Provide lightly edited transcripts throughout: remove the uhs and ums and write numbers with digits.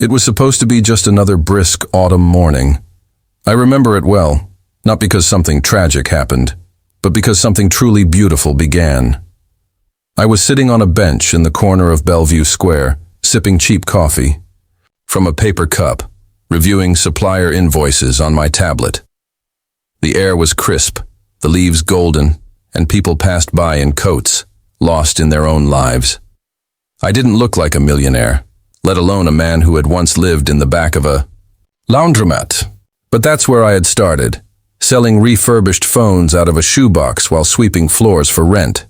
It was supposed to be just another brisk autumn morning. I remember it well, not because something tragic happened, but because something truly beautiful began. I was sitting on a bench in the corner of Bellevue Square, sipping cheap coffee from a paper cup, reviewing supplier invoices on my tablet. The air was crisp, the leaves golden, and people passed by in coats, lost in their own lives. I didn't look like a millionaire, let alone a man who had once lived in the back of a laundromat. But that's where I had started, selling refurbished phones out of a shoebox while sweeping floors for rent.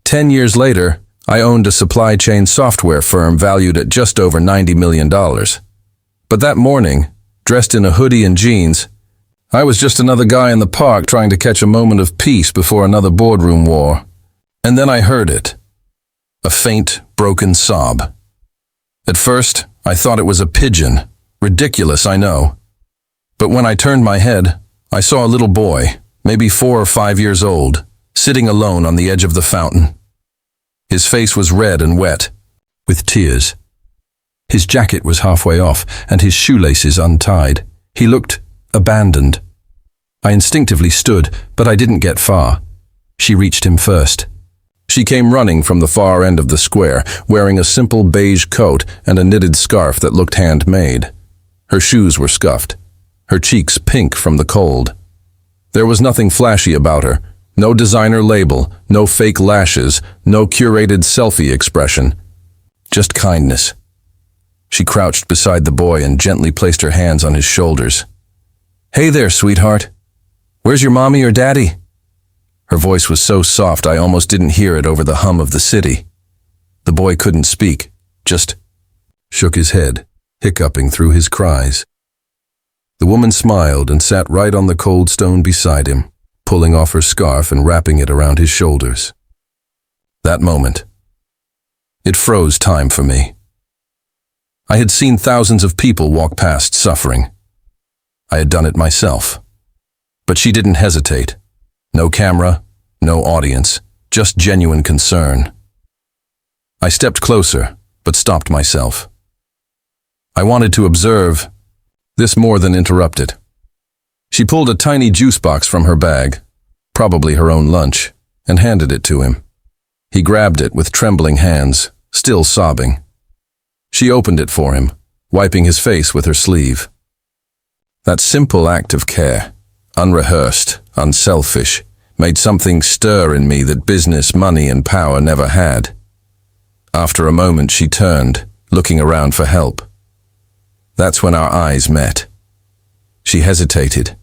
10 years later, I owned a supply chain software firm valued at just over $90 million. But that morning, dressed in a hoodie and jeans, I was just another guy in the park trying to catch a moment of peace before another boardroom war. And then I heard it. A faint, broken sob. At first, I thought it was a pigeon. Ridiculous, I know. But when I turned my head, I saw a little boy, maybe 4 or 5 years old, sitting alone on the edge of the fountain. His face was red and wet, with tears. His jacket was halfway off, and his shoelaces untied. He looked abandoned. I instinctively stood, but I didn't get far. She reached him first. She came running from the far end of the square, wearing a simple beige coat and a knitted scarf that looked handmade. Her shoes were scuffed, her cheeks pink from the cold. There was nothing flashy about her, no designer label, no fake lashes, no curated selfie expression. Just kindness. She crouched beside the boy and gently placed her hands on his shoulders. "Hey there, sweetheart. Where's your mommy or daddy?" Her voice was so soft I almost didn't hear it over the hum of the city. The boy couldn't speak, just shook his head, hiccuping through his cries. The woman smiled and sat right on the cold stone beside him, pulling off her scarf and wrapping it around his shoulders. That moment, it froze time for me. I had seen thousands of people walk past suffering. I had done it myself. But she didn't hesitate. No camera, no audience, just genuine concern. I stepped closer, but stopped myself. I wanted to observe. This more than interrupted. She pulled a tiny juice box from her bag, probably her own lunch, and handed it to him. He grabbed it with trembling hands, still sobbing. She opened it for him, wiping his face with her sleeve. That simple act of care, unrehearsed, unselfish, made something stir in me that business, money, and power never had. After a moment she turned, looking around for help. That's when our eyes met. She hesitated.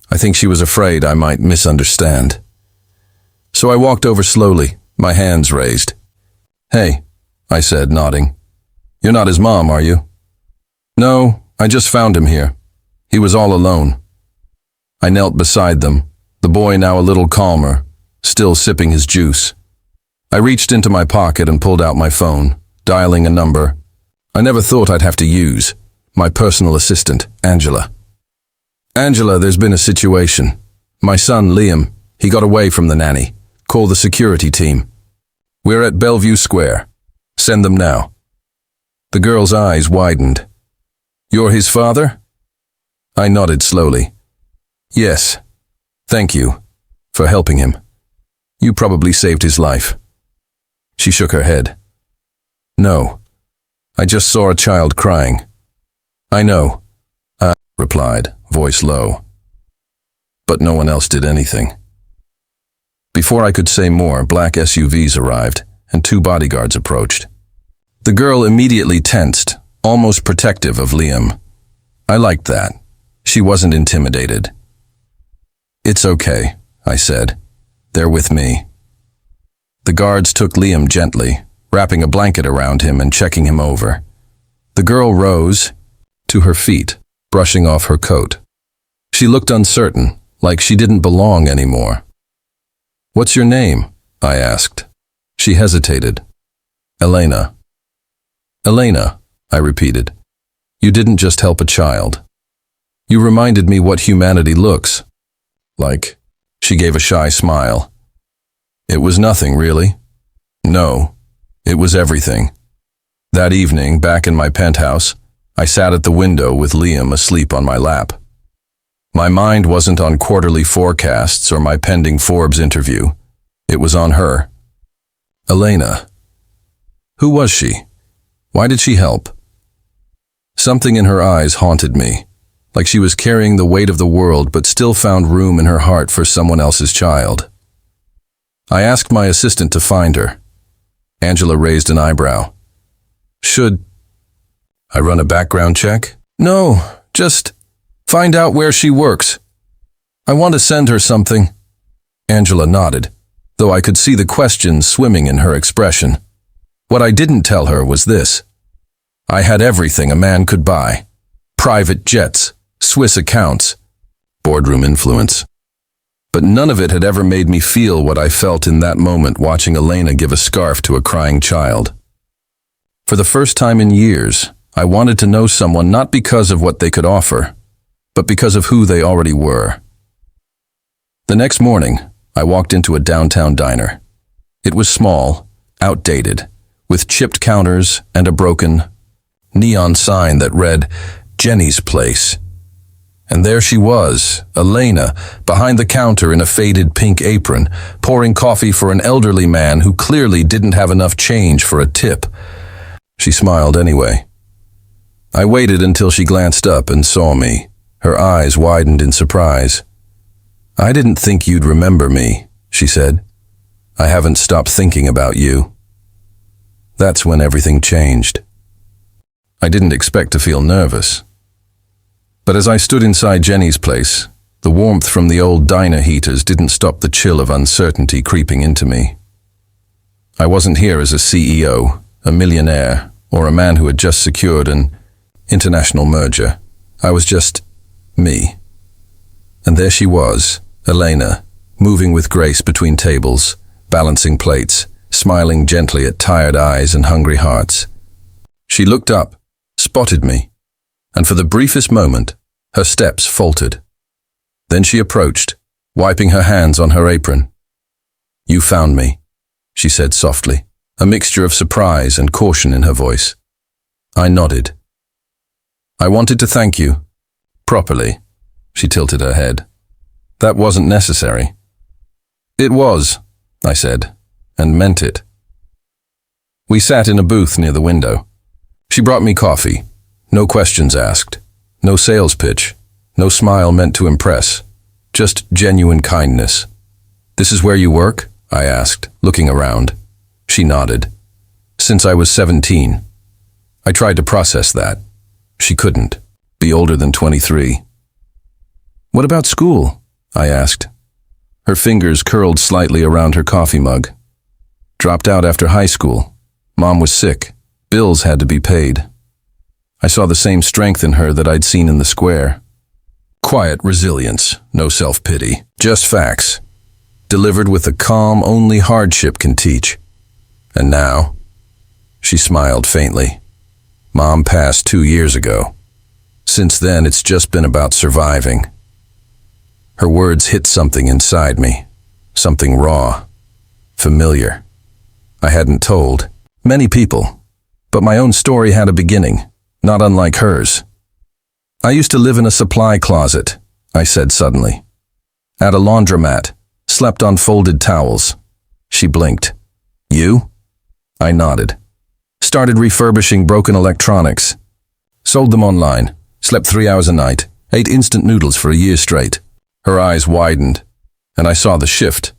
I think she was afraid I might misunderstand. So I walked over slowly, my hands raised. "Hey," I said, nodding. "You're not his mom, are you?" "No, I just found him here. He was all alone." I knelt beside them, the boy now a little calmer, still sipping his juice. I reached into my pocket and pulled out my phone, dialing a number I never thought I'd have to use. My personal assistant, Angela. "Angela, there's been a situation. My son, Liam, he got away from the nanny. Call the security team. We're at Bellevue Square. Send them now." The girl's eyes widened. "You're his father?" I nodded slowly. "Yes. Thank you for helping him. You probably saved his life." She shook her head. "No. I just saw a child crying." "I know," I replied, voice low. But no one else did anything. Before I could say more, black SUVs arrived, and 2 bodyguards approached. The girl immediately tensed, almost protective of Liam. I liked that. She wasn't intimidated. "It's okay," I said. "They're with me." The guards took Liam gently, wrapping a blanket around him and checking him over. The girl rose to her feet, brushing off her coat. She looked uncertain, like she didn't belong anymore. "What's your name?" I asked. She hesitated. "Elena." "Elena," I repeated. "You didn't just help a child. You reminded me what humanity looks like." She gave a shy smile. "It was nothing, really." "No, it was everything. That evening, back in my penthouse, I sat at the window with Liam asleep on my lap. My mind wasn't on quarterly forecasts or my pending Forbes interview. It was on her. Elena. Who was she? Why did she help? Something in her eyes haunted me, like she was carrying the weight of the world but still found room in her heart for someone else's child. I asked my assistant to find her. Angela raised an eyebrow. Should I run a background check? No, just find out where she works. I want to send her something. Angela nodded, though I could see the question swimming in her expression. What I didn't tell her was this. I had everything a man could buy. Private jets, Swiss accounts, boardroom influence. But none of it had ever made me feel what I felt in that moment watching Elena give a scarf to a crying child. For the first time in years, I wanted to know someone not because of what they could offer, but because of who they already were. The next morning, I walked into a downtown diner. It was small, outdated, with chipped counters and a broken neon sign that read, Jenny's Place. And there she was, Elena, behind the counter in a faded pink apron, pouring coffee for an elderly man who clearly didn't have enough change for a tip. She smiled anyway. I waited until she glanced up and saw me. Her eyes widened in surprise. I didn't think you'd remember me, she said. I haven't stopped thinking about you. That's when everything changed. I didn't expect to feel nervous. But as I stood inside Jenny's Place, the warmth from the old diner heaters didn't stop the chill of uncertainty creeping into me. I wasn't here as a CEO, a millionaire, or a man who had just secured an international merger. I was just me. And there she was, Elena, moving with grace between tables, balancing plates, smiling gently at tired eyes and hungry hearts. She looked up, spotted me, and for the briefest moment, her steps faltered. Then she approached, wiping her hands on her apron. You found me, she said softly, a mixture of surprise and caution in her voice. I nodded. I wanted to thank you. Properly. She tilted her head. That wasn't necessary. It was, I said, and meant it. We sat in a booth near the window. She brought me coffee. No questions asked. No sales pitch. No smile meant to impress. Just genuine kindness. This is where you work? I asked, looking around. She nodded. Since I was 17. I tried to process that. She couldn't. Be older than 23. What about school? I asked. Her fingers curled slightly around her coffee mug. Dropped out after high school. Mom was sick. Bills had to be paid. I saw the same strength in her that I'd seen in the square. Quiet resilience, no self-pity, just facts, delivered with the calm only hardship can teach. And now? She smiled faintly. Mom passed 2 years ago. Since then, it's just been about surviving. Her words hit something inside me, something raw, familiar. I hadn't told many people, but my own story had a beginning, not unlike hers. I used to live in a supply closet, I said suddenly. At a laundromat, slept on folded towels. She blinked. You? I nodded. Started refurbishing broken electronics. Sold them online. Slept 3 hours a night. Ate instant noodles for a year straight. Her eyes widened, and I saw the shift.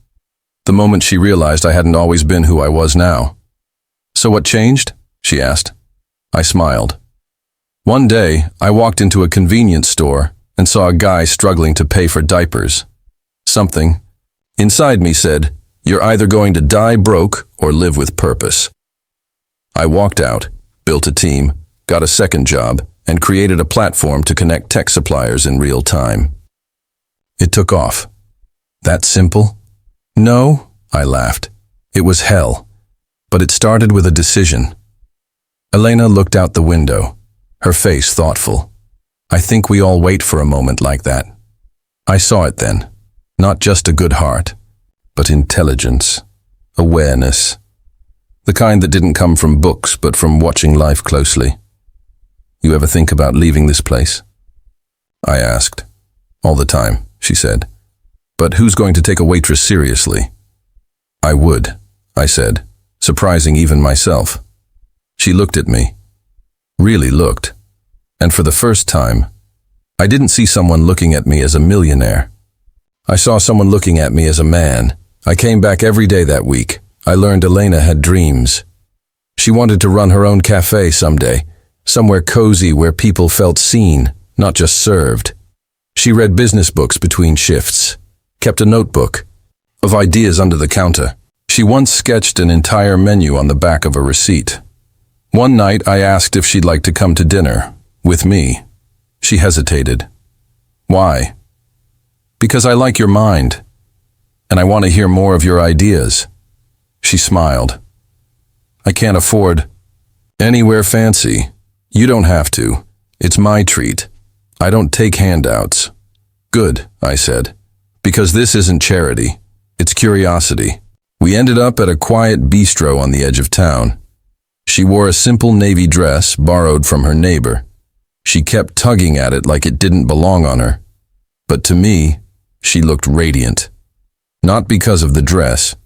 The moment she realized I hadn't always been who I was now. So what changed? She asked. I smiled. One day, I walked into a convenience store and saw a guy struggling to pay for diapers. Something inside me said, you're either going to die broke or live with purpose. I walked out, built a team, got a second job, and created a platform to connect tech suppliers in real time. It took off. That simple? No, I laughed. It was hell. But it started with a decision. Elena looked out the window, her face thoughtful. I think we all wait for a moment like that. I saw it then. Not just a good heart, but intelligence, awareness. The kind that didn't come from books, but from watching life closely. You ever think about leaving this place? I asked. All the time, she said. But who's going to take a waitress seriously? I would, I said, surprising even myself. She looked at me. Really looked. And for the first time, I didn't see someone looking at me as a millionaire. I saw someone looking at me as a man. I came back every day that week. I learned Elena had dreams. She wanted to run her own cafe someday, somewhere cozy where people felt seen, not just served. She read business books between shifts, kept a notebook of ideas under the counter. She once sketched an entire menu on the back of a receipt. One night I asked if she'd like to come to dinner with me. She hesitated. Why? Because I like your mind, and I want to hear more of your ideas. She smiled. I can't afford anywhere fancy. You don't have to. It's my treat. I don't take handouts. Good, I said, because this isn't charity. It's curiosity. We ended up at a quiet bistro on the edge of town. She wore a simple navy dress borrowed from her neighbor. She kept tugging at it like it didn't belong on her. But to me, she looked radiant. Not because of the dress,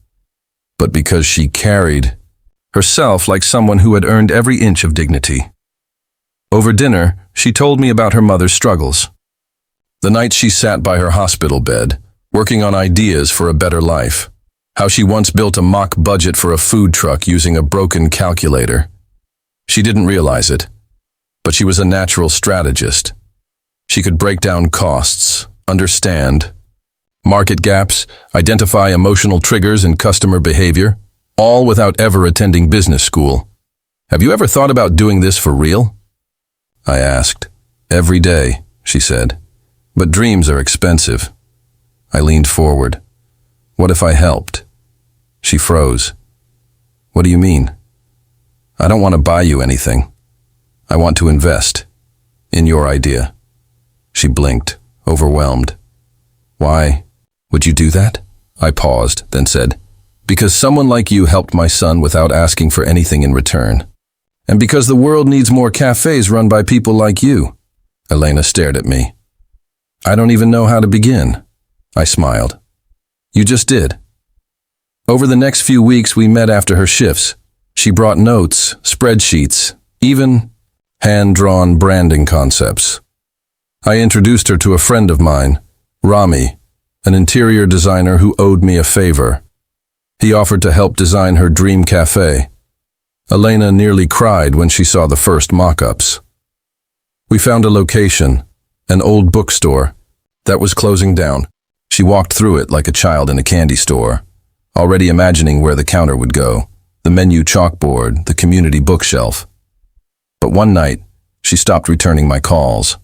but because she carried herself like someone who had earned every inch of dignity. Over dinner, she told me about her mother's struggles. The night she sat by her hospital bed, working on ideas for a better life. How she once built a mock budget for a food truck using a broken calculator. She didn't realize it, but she was a natural strategist. She could break down costs, understand market gaps, identify emotional triggers in customer behavior, all without ever attending business school. Have you ever thought about doing this for real? I asked. Every day, she said. But dreams are expensive. I leaned forward. What if I helped? She froze. What do you mean? I don't want to buy you anything. I want to invest in your idea. She blinked, overwhelmed. Why would you do that? I paused, then said, because someone like you helped my son without asking for anything in return. And because the world needs more cafes run by people like you. Elena stared at me. I don't even know how to begin. I smiled. You just did. Over the next few weeks, we met after her shifts. She brought notes, spreadsheets, even hand-drawn branding concepts. I introduced her to a friend of mine, Rami, an interior designer who owed me a favor. He offered to help design her dream cafe. Elena nearly cried when she saw the first mock-ups. We found a location, an old bookstore, that was closing down. She walked through it like a child in a candy store, already imagining where the counter would go, the menu chalkboard, the community bookshelf. But one night, she stopped returning my calls.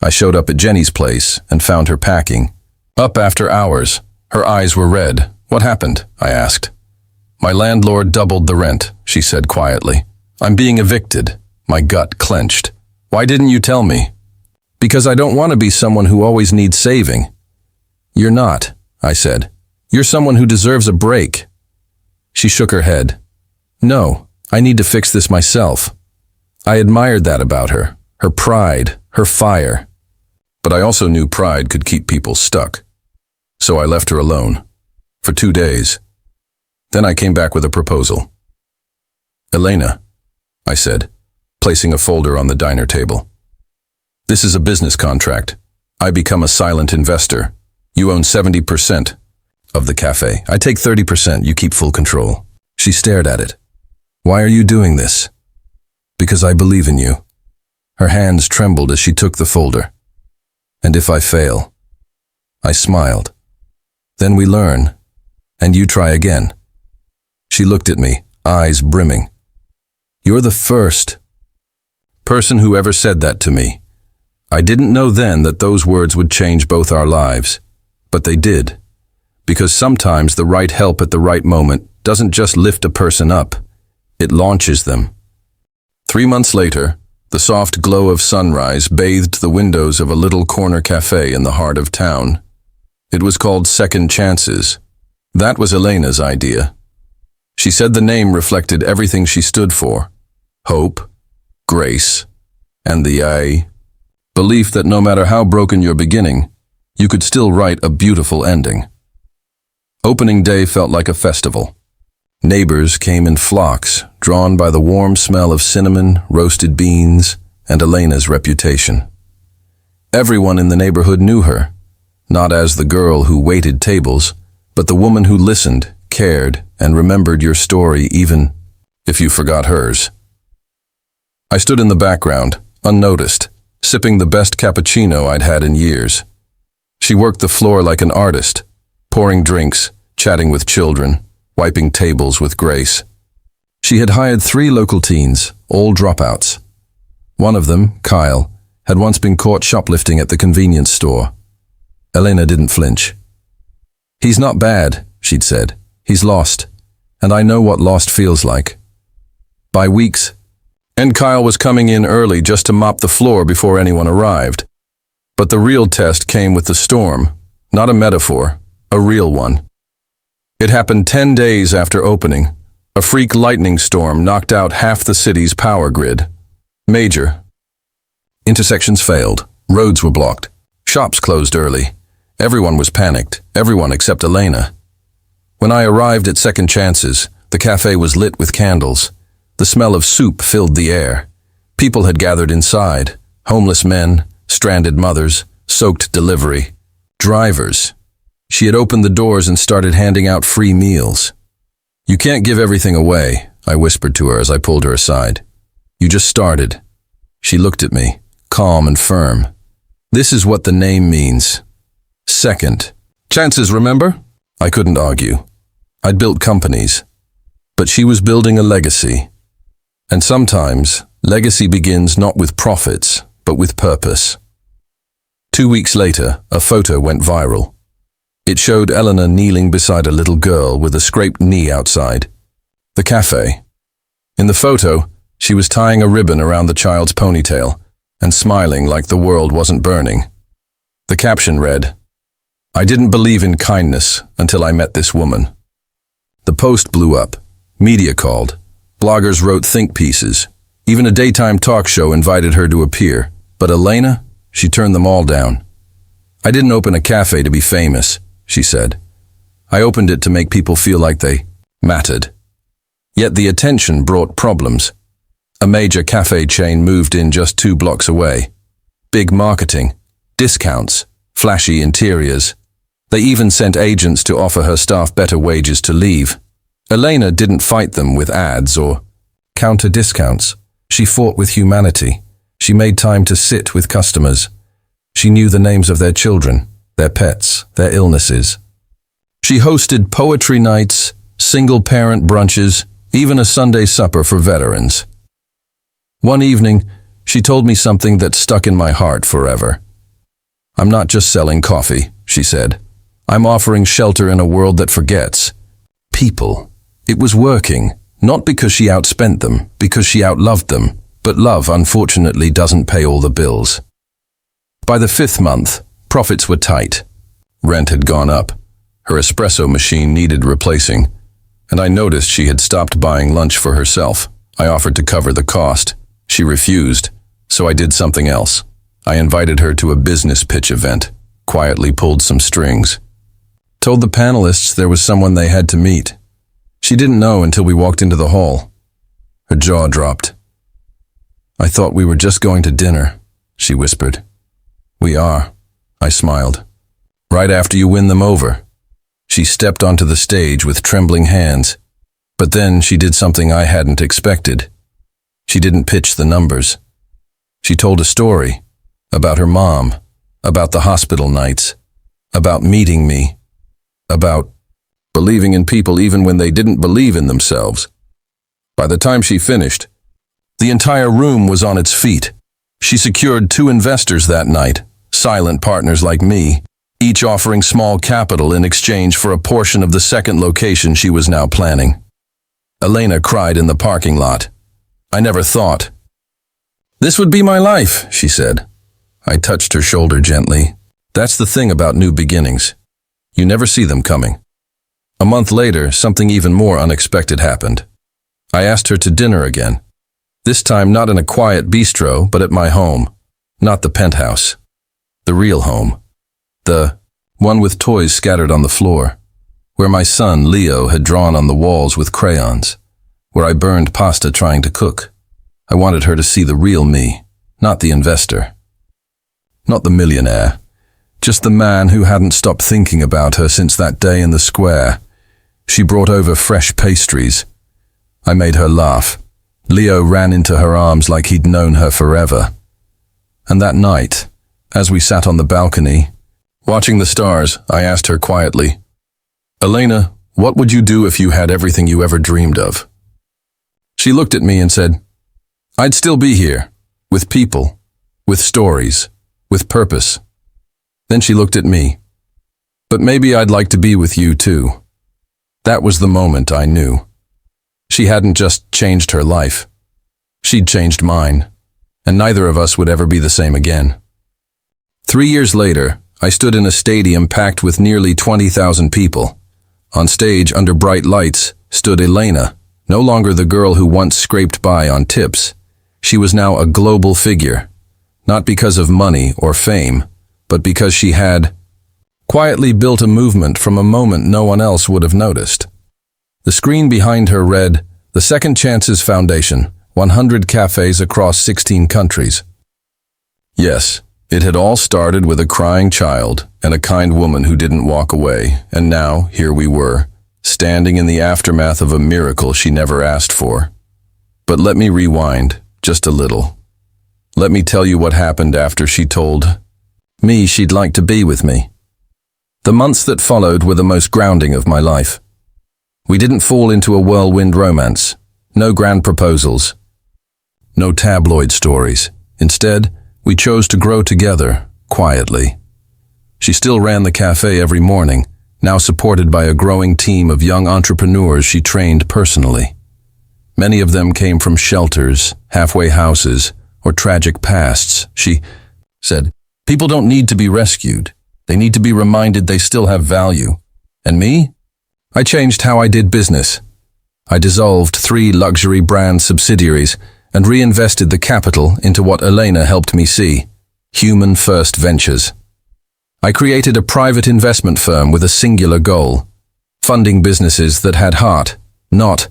I showed up at Jenny's place and found her packing. Up after hours, her eyes were red. What happened? I asked. My landlord doubled the rent, she said quietly. I'm being evicted. My gut clenched. Why didn't you tell me? Because I don't want to be someone who always needs saving. You're not, I said. You're someone who deserves a break. She shook her head. No, I need to fix this myself. I admired that about her, her pride, her fire. But I also knew pride could keep people stuck. So I left her alone. For 2 days. Then I came back with a proposal. Elena, I said, placing a folder on the diner table. This is a business contract. I become a silent investor. You own 70% of the cafe. I take 30%. You keep full control. She stared at it. Why are you doing this? Because I believe in you. Her hands trembled as she took the folder. And if I fail? I smiled. Then we learn, and you try again. She looked at me, eyes brimming. You're the first person who ever said that to me. I didn't know then that those words would change both our lives, but they did. Because sometimes the right help at the right moment doesn't just lift a person up, it launches them. 3 months later, the soft glow of sunrise bathed the windows of a little corner cafe in the heart of town. It was called Second Chances. That was Elena's idea. She said the name reflected everything she stood for. Hope, grace, And the belief that no matter how broken your beginning, you could still write a beautiful ending. Opening day felt like a festival. Neighbors came in flocks, drawn by the warm smell of cinnamon, roasted beans, and Elena's reputation. Everyone in the neighborhood knew her, not as the girl who waited tables, but the woman who listened, cared, and remembered your story even if you forgot hers. I stood in the background, unnoticed, sipping the best cappuccino I'd had in years. She worked the floor like an artist, pouring drinks, chatting with children, wiping tables with grace. She had hired 3 local teens, all dropouts. One of them, Kyle, had once been caught shoplifting at the convenience store. Elena didn't flinch. "He's not bad," she'd said. "He's lost, and I know what lost feels like." By weeks, and Kyle was coming in early just to mop the floor before anyone arrived. But the real test came with the storm, not a metaphor, a real one. It happened 10 days after opening. A freak lightning storm knocked out half the city's power grid. Major. Intersections failed. Roads were blocked. Shops closed early. Everyone was panicked, everyone except Elena. When I arrived at Second Chances, the cafe was lit with candles. The smell of soup filled the air. People had gathered inside. Homeless men, stranded mothers, soaked delivery, drivers. She had opened the doors and started handing out free meals. "You can't give everything away," I whispered to her as I pulled her aside. "You just started." She looked at me, calm and firm. "This is what the name means. Second Chances, remember?" I couldn't argue. I'd built companies. But she was building a legacy. And sometimes, legacy begins not with profits, but with purpose. 2 weeks later, a photo went viral. It showed Eleanor kneeling beside a little girl with a scraped knee outside the cafe. In the photo, she was tying a ribbon around the child's ponytail and smiling like the world wasn't burning. The caption read, "I didn't believe in kindness until I met this woman." The post blew up. Media called. Bloggers wrote think pieces. Even a daytime talk show invited her to appear. But Elena, she turned them all down. "I didn't open a cafe to be famous," she said. "I opened it to make people feel like they mattered." Yet the attention brought problems. A major cafe chain moved in just 2 blocks away. Big marketing, discounts, flashy interiors. They even sent agents to offer her staff better wages to leave. Elena didn't fight them with ads or counter discounts. She fought with humanity. She made time to sit with customers. She knew the names of their children, their pets, their illnesses. She hosted poetry nights, single-parent brunches, even a Sunday supper for veterans. One evening, she told me something that stuck in my heart forever. "I'm not just selling coffee," she said. "I'm offering shelter in a world that forgets people." It was working, not because she outspent them, because she outloved them. But love, unfortunately, doesn't pay all the bills. By the 5th month, profits were tight. Rent had gone up. Her espresso machine needed replacing. And I noticed she had stopped buying lunch for herself. I offered to cover the cost. She refused, so I did something else. I invited her to a business pitch event, quietly pulled some strings. Told the panelists there was someone they had to meet. She didn't know until we walked into the hall. Her jaw dropped. "I thought we were just going to dinner," she whispered. "We are," I smiled. "Right after you win them over." She stepped onto the stage with trembling hands. But then she did something I hadn't expected. She didn't pitch the numbers. She told a story about her mom, about the hospital nights, about meeting me, about believing in people even when they didn't believe in themselves. By the time she finished, the entire room was on its feet. She secured 2 investors that night, silent partners like me, each offering small capital in exchange for a portion of the second location she was now planning. Elena cried in the parking lot. "I never thought." "This would be my life," she said. I touched her shoulder gently. "That's the thing about new beginnings. You never see them coming." A month later, something even more unexpected happened. I asked her to dinner again. This time not in a quiet bistro, but at my home. Not the penthouse. The real home. The one with toys scattered on the floor. Where my son, Leo, had drawn on the walls with crayons. Where I burned pasta trying to cook. I wanted her to see the real me, not the investor. Not the millionaire. Just the man who hadn't stopped thinking about her since that day in the square. She brought over fresh pastries. I made her laugh. Leo ran into her arms like he'd known her forever. And that night, as we sat on the balcony, watching the stars, I asked her quietly, "Elena, what would you do if you had everything you ever dreamed of?" She looked at me and said, "I'd still be here, with people, with stories, with purpose." Then she looked at me. "But maybe I'd like to be with you too." That was the moment I knew. She hadn't just changed her life. She'd changed mine, and neither of us would ever be the same again. 3 years later, I stood in a stadium packed with nearly 20,000 people. On stage, under bright lights, stood Elena, no longer the girl who once scraped by on tips. She was now a global figure, not because of money or fame, but because she had quietly built a movement from a moment no one else would have noticed. The screen behind her read, "The Second Chances Foundation, 100 cafes across 16 countries." Yes, it had all started with a crying child and a kind woman who didn't walk away, and now here we were, standing in the aftermath of a miracle she never asked for. But let me rewind, just a little. Let me tell you what happened after she told me she'd like to be with me. The months that followed were the most grounding of my life. We didn't fall into a whirlwind romance. No grand proposals. No tabloid stories. Instead, we chose to grow together, quietly. She still ran the cafe every morning, now supported by a growing team of young entrepreneurs she trained personally. Many of them came from shelters, halfway houses, or tragic pasts. She said, "People don't need to be rescued. They need to be reminded they still have value." And me? I changed how I did business. I dissolved 3 luxury brand subsidiaries and reinvested the capital into what Elena helped me see, human first ventures. I created a private investment firm with a singular goal, funding businesses that had heart, not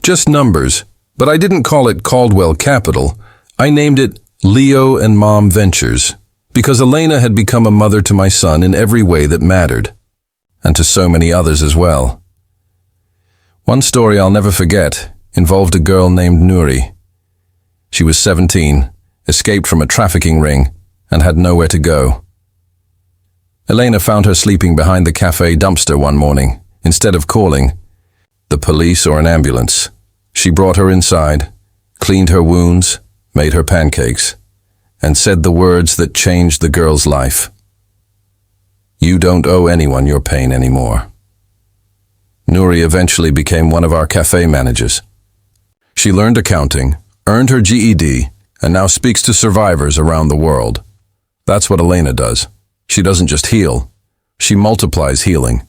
just numbers. But I didn't call it Caldwell Capital. I named it Leo and Mom Ventures, because Elena had become a mother to my son in every way that mattered, and to so many others as well. One story I'll never forget involved a girl named Nuri. She was 17, escaped from a trafficking ring, and had nowhere to go. Elena found her sleeping behind the cafe dumpster one morning. Instead of calling the police or an ambulance, she brought her inside, cleaned her wounds, made her pancakes, and said the words that changed the girl's life. "You don't owe anyone your pain anymore." Nuri eventually became one of our cafe managers. She learned accounting, earned her GED, and now speaks to survivors around the world. That's what Elena does. She doesn't just heal, she multiplies healing.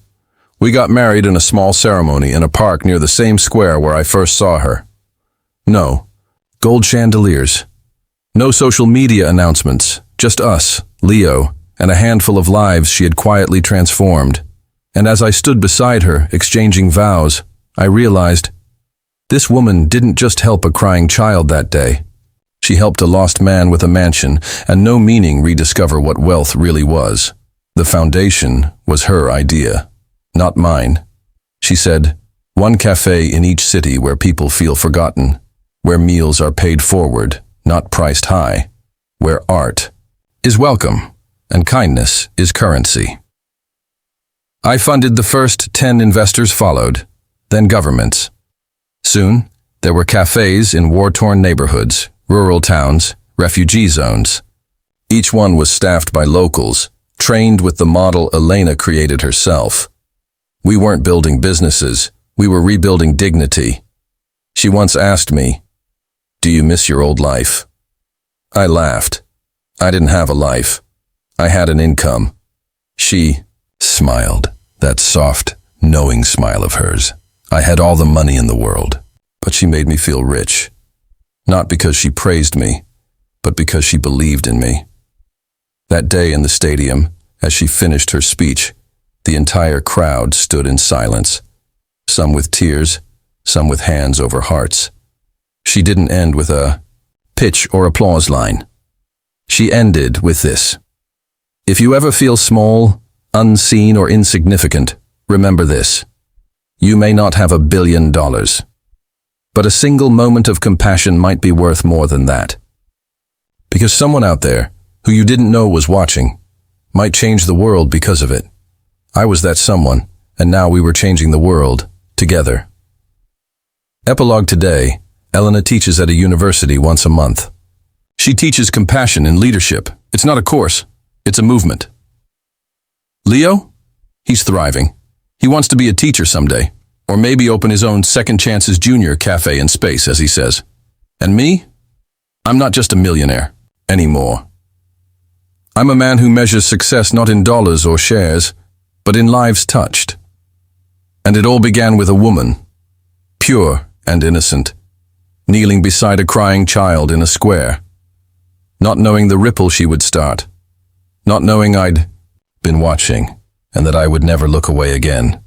We got married in a small ceremony in a park near the same square where I first saw her. No gold chandeliers. No social media announcements, just us, Leo, and a handful of lives she had quietly transformed. And as I stood beside her, exchanging vows, I realized this woman didn't just help a crying child that day. She helped a lost man with a mansion and no meaning rediscover what wealth really was. The foundation was her idea, not mine. She said, "One cafe in each city where people feel forgotten, where meals are paid forward, not priced high, where art is welcome and kindness is currency." I funded the first 10 investors followed, then governments. Soon, there were cafes in war-torn neighborhoods, rural towns, refugee zones. Each one was staffed by locals, trained with the model Elena created herself. We weren't building businesses, we were rebuilding dignity. She once asked me, "Do you miss your old life?" I laughed. I didn't have a life. I had an income. She smiled, that soft, knowing smile of hers. I had all the money in the world, but she made me feel rich. not because she praised me, but because she believed in me. That day in the stadium, as she finished her speech, the entire crowd stood in silence, some with tears, some with hands over hearts. She didn't end with a pitch or applause line. She ended with this: "If you ever feel small, unseen, or insignificant, remember this. You may not have $1 billion, but a single moment of compassion might be worth more than that. Because someone out there, who you didn't know was watching, might change the world because of it. I was that someone, and now we were changing the world, together." Epilogue today, Elena teaches at a university once a month. She teaches compassion in leadership. It's not a course, it's a movement. Leo? He's thriving. He wants to be a teacher someday, or maybe open his own Second Chances Junior cafe in space, as he says. And me? I'm not just a millionaire anymore. I'm a man who measures success not in dollars or shares, but in lives touched. And it all began with a woman, pure and innocent, kneeling beside a crying child in a square, not knowing the ripple she would start, not knowing I'd been watching, and that I would never look away again.